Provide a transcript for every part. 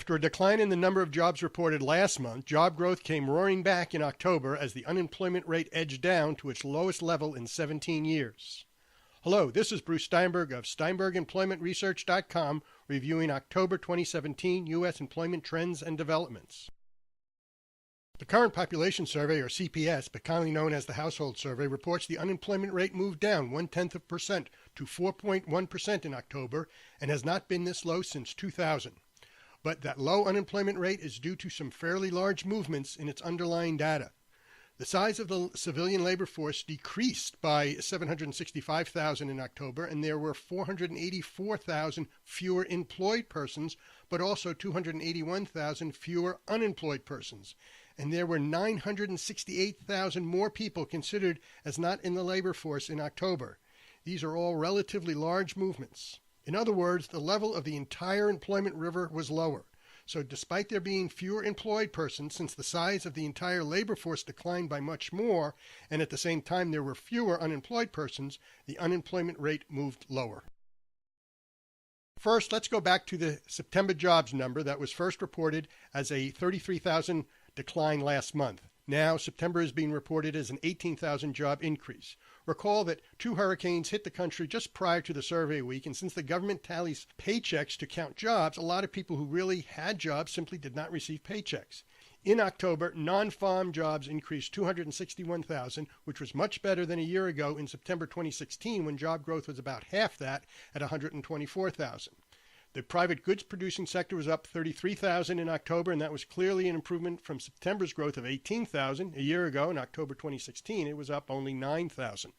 After a decline in the number of jobs reported last month, job growth came roaring back in October as the unemployment rate edged down to its lowest level in 17 years. Hello, this is Bruce Steinberg of SteinbergEmploymentResearch.com reviewing October 2017 U.S. employment trends and developments. The Current Population Survey, or CPS, but commonly known as the Household Survey, reports the unemployment rate moved down 0.1% to 4.1% in October and has not been this low since 2000. But that low unemployment rate is due to some fairly large movements in its underlying data. The size of the civilian labor force decreased by 765,000 in October, and there were 484,000 fewer employed persons, but also 281,000 fewer unemployed persons. And there were 968,000 more people considered as not in the labor force in October. These are all relatively large movements. In other words, the level of the entire employment river was lower. So despite there being fewer employed persons, since the size of the entire labor force declined by much more, and at the same time there were fewer unemployed persons, the unemployment rate moved lower. First, let's go back to the September jobs number that was first reported as a 33,000 decline last month. Now, September is being reported as an 18,000 job increase. Recall that 2 hurricanes hit the country just prior to the survey week, and since the government tallies paychecks to count jobs, a lot of people who really had jobs simply did not receive paychecks. In October, non-farm jobs increased 261,000, which was much better than a year ago in September 2016 when job growth was about half that at 124,000. The private goods producing sector was up 33,000 in October, and that was clearly an improvement from September's growth of 18,000. A year ago, in October 2016, it was up only 9,000.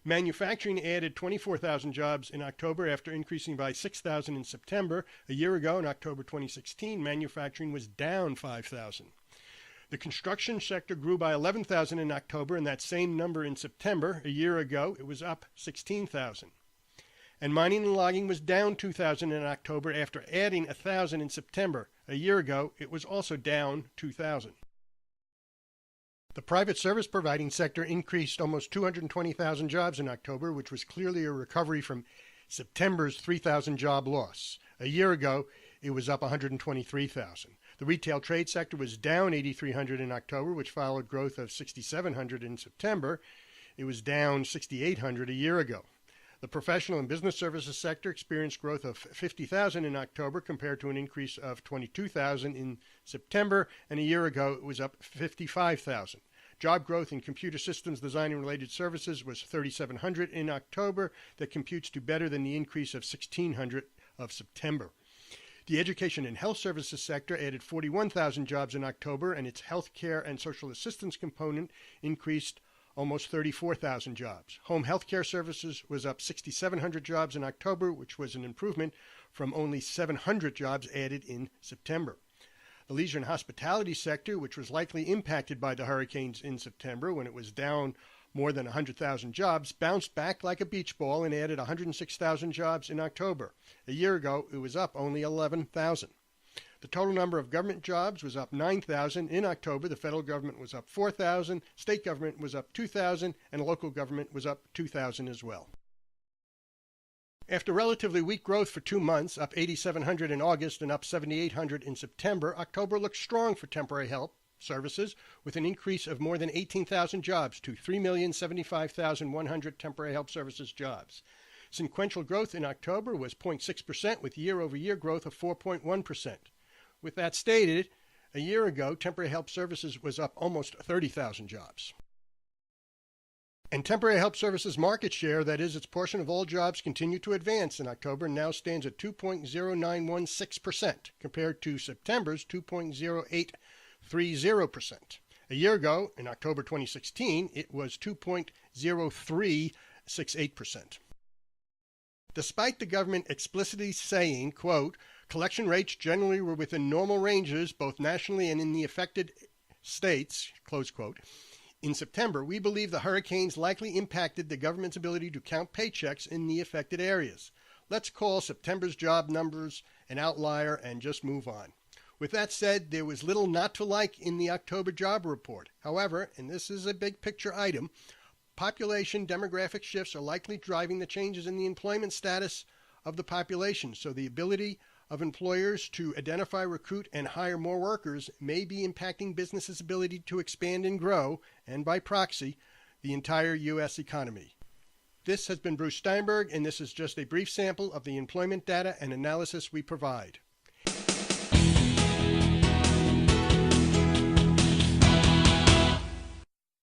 Manufacturing added 24,000 jobs in October after increasing by 6,000 in September. A year ago, in October 2016, manufacturing was down 5,000. The construction sector grew by 11,000 in October, and that same number in September. A year ago, it was up 16,000. And mining and logging was down 2,000 in October after adding 1,000 in September. A year ago, it was also down 2,000. The private service providing sector increased almost 220,000 jobs in October, which was clearly a recovery from September's 3,000 job loss. A year ago, it was up 123,000. The retail trade sector was down 8,300 in October, which followed growth of 6,700 in September. It was down 6,800 a year ago. The professional and business services sector experienced growth of 50,000 in October compared to an increase of 22,000 in September, and a year ago it was up 55,000. Job growth in computer systems design and related services was 3,700 in October. That computes to better than the increase of 1,600 of September. The education and health services sector added 41,000 jobs in October, and its health care and social assistance component increased almost 34,000 jobs. Home health care services was up 6,700 jobs in October, which was an improvement from only 700 jobs added in September. The leisure and hospitality sector, which was likely impacted by the hurricanes in September when it was down more than 100,000 jobs, bounced back like a beach ball and added 106,000 jobs in October. A year ago, it was up only 11,000. The total number of government jobs was up 9,000. In October, the federal government was up 4,000, state government was up 2,000, and local government was up 2,000 as well. After relatively weak growth for 2 months, up 8,700 in August and up 7,800 in September, October looked strong for temporary help services, with an increase of more than 18,000 jobs to 3,075,100 temporary help services jobs. Sequential growth in October was 0.6%, with year-over-year growth of 4.1%. With that stated, a year ago, temporary help services was up almost 30,000 jobs. And temporary help services market share, that is, its portion of all jobs, continued to advance in October and now stands at 2.0916% compared to September's 2.0830%. A year ago, in October 2016, it was 2.0368%. Despite the government explicitly saying, quote, collection rates generally were within normal ranges both nationally and in the affected states, close quote, in September, we believe the hurricanes likely impacted the government's ability to count paychecks in the affected areas. Let's call September's job numbers an outlier and just move on. With that said, there was little not to like in the October job report. However, and this is a big picture item, population demographic shifts are likely driving the changes in the employment status of the population, so the ability of employers to identify, recruit, and hire more workers may be impacting businesses' ability to expand and grow, and by proxy, the entire U.S. economy. This has been Bruce Steinberg, and this is just a brief sample of the employment data and analysis we provide.